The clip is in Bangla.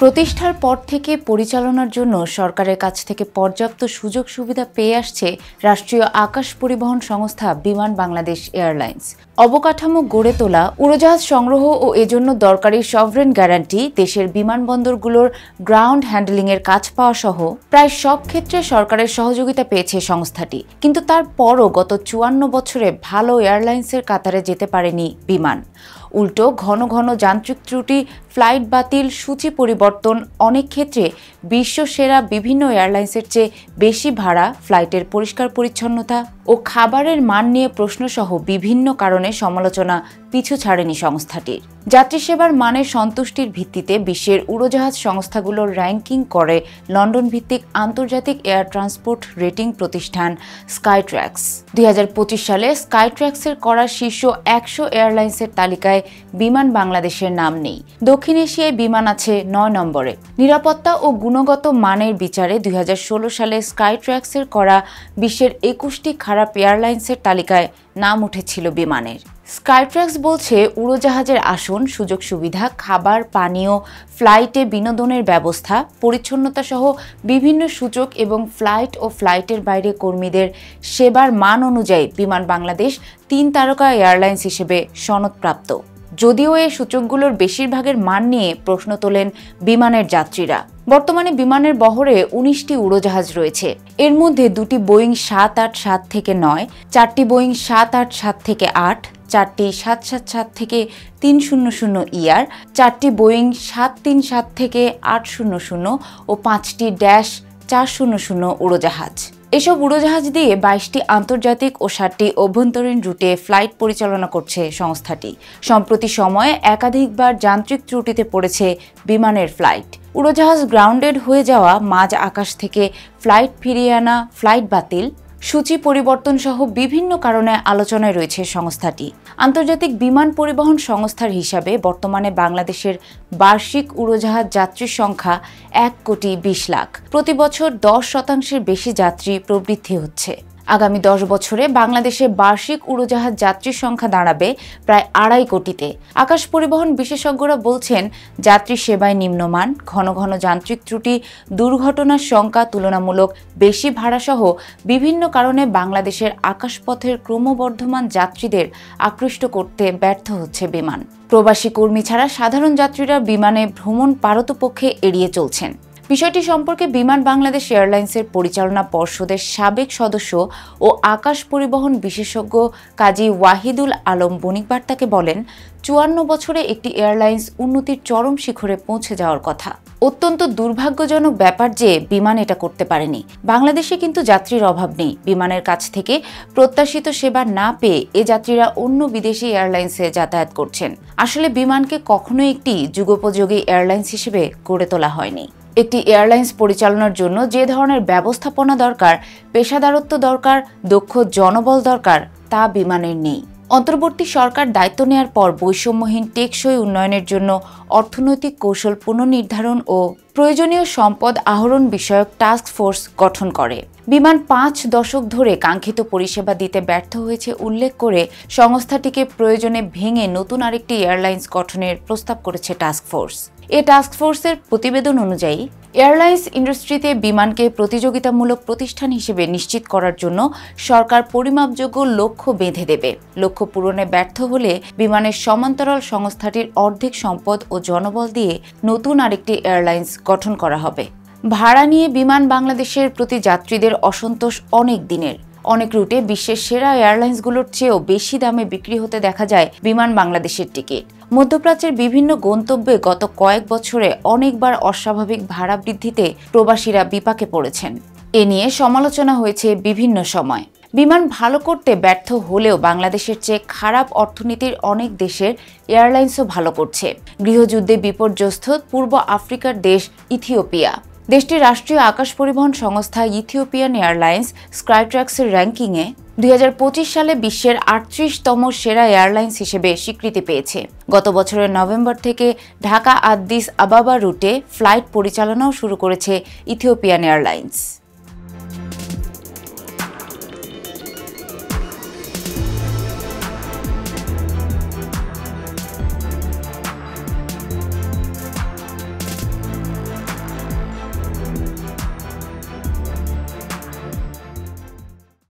প্রতিষ্ঠার পর থেকে পরিচালনার জন্য সরকারের কাছ থেকে পর্যাপ্ত সুযোগ সুবিধা পেয়ে আসছে রাষ্ট্রীয় আকাশ পরিবহন সংস্থা বিমান বাংলাদেশ এয়ারলাইন্স। অবকাঠামো গড়ে তোলা, উড়োজাহাজ সংগ্রহ ও এজন্য দরকারি সভরেন গ্যারান্টি, দেশের বিমানবন্দরগুলোর গ্রাউন্ড হ্যান্ডলিংয়ের কাজ পাওয়া সহ প্রায় সব ক্ষেত্রে সরকারের সহযোগিতা পেয়েছে সংস্থাটি। কিন্তু তারপরও গত 54 বছরে ভালো এয়ারলাইন্সের কাতারে যেতে পারেনি বিমান। উল্টো ঘন ঘন যান্ত্রিক ত্রুটি, ফ্লাইট বাতিল, সূচি পরিবর্তন, অনেক ক্ষেত্রে বিশ্বসেরা বিভিন্ন এয়ারলাইন্সের চেয়ে বেশি ভাড়া, ফ্লাইটের পরিষ্কার পরিচ্ছন্নতা ও খাবারের মান নিয়ে প্রশ্নসহ বিভিন্ন কারণে সমালোচনা পিছু ছাড়েনি সংস্থাটির। যাত্রী সেবার মানের সন্তুষ্টির ভিত্তিতে বিশ্বের উড়োজাহাজ সংস্থাগুলোর র্যাঙ্কিং করে লন্ডন ভিত্তিক আন্তর্জাতিক এয়ার ট্রান্সপোর্ট রেটিং প্রতিষ্ঠান স্কাইট্র্যাক্স। 2025 সালে স্কাইট্র্যাক্সের করা শীর্ষ 100 এয়ারলাইন্সের তালিকায় বিমান বাংলাদেশের নাম নেই। দক্ষিণ এশিয়ায় বিমান আছে 9 নম্বরে। নিরাপত্তা ও গুণগত মানের বিচারে 2016 সালে স্কাইট্র্যাক্সের করা বিশ্বের 21টি খারাপ এয়ারলাইন্সের তালিকায় নাম উঠেছিল বিমানের। স্কাইট্র্যাক্স বলছে, উড়োজাহাজের আসন, সুযোগ সুবিধা, খাবার, পানীয়, ফ্লাইটে বিনোদনের ব্যবস্থা, পরিচ্ছন্নতা সহ বিভিন্ন সূচক এবং ফ্লাইট ও ফ্লাইটের বাইরে কর্মীদের সেবার মান অনুযায়ী বিমান বাংলাদেশ 3 তারকা এয়ারলাইন্স হিসেবে সনদপ্রাপ্ত। যদিও এই সূচকগুলোর বেশিরভাগের মান নিয়ে প্রশ্ন তোলেন বিমানের যাত্রীরা। বর্তমানে বিমানের বহরে 19টি উড়োজাহাজ রয়েছে। এর মধ্যে 2টি বোয়িং 787 থেকে 9, 4টি বোয়িং 787 থেকে 8, 4টি 777 থেকে 300 ER, 4টি বোয়িং 737 থেকে 800 ও 5টি -400 উড়োজাহাজ। এসব উড়োজাহাজ দিয়ে 22টি আন্তর্জাতিক ও 7টি অভ্যন্তরীণ রুটে ফ্লাইট পরিচালনা করছে সংস্থাটি। সম্প্রতি সময়ে একাধিকবার যান্ত্রিক ত্রুটিতে পড়েছে বিমানের ফ্লাইট। উড়োজাহাজ গ্রাউন্ডেড হয়ে যাওয়া, মাঝ আকাশ থেকে ফ্লাইট ফিরিয়ে আনা, ফ্লাইট বাতিল, সূচি পরিবর্তন সহ বিভিন্ন কারণে আলোচনায় রয়েছে সংস্থাটি। আন্তর্জাতিক বিমান পরিবহন সংস্থার হিসাবে বর্তমানে বাংলাদেশের বার্ষিক উড়োজাহাজ যাত্রীর সংখ্যা 1,20,00,000। প্রতি বছর 10% বেশি যাত্রী প্রবৃদ্ধি হচ্ছে। আগামী 10 বছরে বাংলাদেশে বার্ষিক উড়োজাহাজ যাত্রীর সংখ্যা দাঁড়াবে প্রায় 2.5 কোটিতে। আকাশ পরিবহন বিশেষজ্ঞরা বলছেন, যাত্রী সেবায় নিম্নমান, ঘন ঘন যান্ত্রিক ত্রুটি, দুর্ঘটনার সংখ্যা, তুলনামূলক বেশি ভাড়াসহ বিভিন্ন কারণে বাংলাদেশের আকাশপথের ক্রমবর্ধমান যাত্রীদের আকৃষ্ট করতে ব্যর্থ হচ্ছে বিমান। প্রবাসী কর্মী ছাড়া সাধারণ যাত্রীরা বিমানে ভ্রমণ পারতপক্ষে এড়িয়ে চলছেন। বিষয়টি সম্পর্কে বিমান বাংলাদেশ এয়ারলাইন্সের পরিচালনা পর্ষদের সাবেক সদস্য ও আকাশ পরিবহন বিশেষজ্ঞ কাজী ওয়াহিদুল আলম বণিক বার্তাকে বলেন, 54 বছরে একটি এয়ারলাইন্স উন্নতির চরম শিখরে পৌঁছে যাওয়ার কথা। অত্যন্ত দুর্ভাগ্যজনক ব্যাপার যে বিমান এটা করতে পারেনি। বাংলাদেশে কিন্তু যাত্রীর অভাব নেই। বিমানের কাছ থেকে প্রত্যাশিত সেবা না পেয়ে এ যাত্রীরা অন্য বিদেশি এয়ারলাইন্সে যাতায়াত করছেন। আসলে বিমানকে কখনোই একটি যুগোপযোগী এয়ারলাইন্স হিসেবে গড়ে তোলা হয়নি। একটি এয়ারলাইন্স পরিচালনার জন্য যে ধরনের ব্যবস্থাপনা দরকার, পেশাদারত্ব দরকার, দক্ষ জনবল দরকার, তা বিমানের নেই। অন্তর্বর্তী সরকার দায়িত্ব নেয়ার পর বৈষম্যহীন টেকসই উন্নয়নের জন্য অর্থনৈতিক কৌশল পুনর্নির্ধারণ ও প্রয়োজনীয় সম্পদ আহরণ বিষয়ক টাস্ক ফোর্স গঠন করে। বিমান 5 দশক ধরে কাঙ্ক্ষিত পরিষেবা দিতে ব্যর্থ হয়েছে উল্লেখ করে সংস্থাটিকে প্রয়োজনে ভেঙে নতুন আরেকটি এয়ারলাইন্স গঠনের প্রস্তাব করেছে টাস্ক ফোর্স। এ টাস্ক ফোর্সের প্রতিবেদন অনুযায়ী এয়ারলাইন্স ইন্ডাস্ট্রিতে বিমানকে প্রতিযোগিতামূলক প্রতিষ্ঠান হিসেবে নিশ্চিত করার জন্য সরকার পরিমাপযোগ্য লক্ষ্য বেঁধে দেবে। লক্ষ্য পূরণে ব্যর্থ হলে বিমানের সমান্তরাল সংস্থাটির অর্ধেক সম্পদ ও জনবল দিয়ে নতুন আরেকটি এয়ারলাইন্স গঠন করা হবে। ভাড়া নিয়ে বিমান বাংলাদেশের প্রতি যাত্রীদের অসন্তোষ অনেক দিনের। অনেক রুটে বিশ্বের সেরা এয়ারলাইন্সগুলোর চেয়েও বেশি দামে বিক্রি হতে দেখা যায় বিমান বাংলাদেশের টিকিট। মধ্যপ্রাচ্যের বিভিন্ন গন্তব্যে গত কয়েক বছরে অনেকবার অস্বাভাবিক ভাড়া বৃদ্ধিতে প্রবাসীরা বিপাকে পড়েছেন। এ নিয়ে সমালোচনা হয়েছে বিভিন্ন সময়। বিমান ভালো করতে ব্যর্থ হলেও বাংলাদেশের চেয়ে খারাপ অর্থনীতির অনেক দেশের এয়ারলাইন্সও ভালো করছে। গৃহযুদ্ধে বিপর্যস্ত পূর্ব আফ্রিকার দেশ ইথিওপিয়া। দেশটির রাষ্ট্রীয় আকাশ পরিবহন সংস্থা ইথিওপিয়ান এয়ারলাইন্স স্কাইট্র্যাক্সের র্যাঙ্কিংয়ে 2025 সালে বিশ্বের 38তম সেরা এয়ারলাইন্স হিসেবে স্বীকৃতি পেয়েছে। গত বছরের নভেম্বর থেকে ঢাকা আদ্দিস আবাবা রুটে ফ্লাইট পরিচালনাও শুরু করেছে ইথিওপিয়ান এয়ারলাইন্স।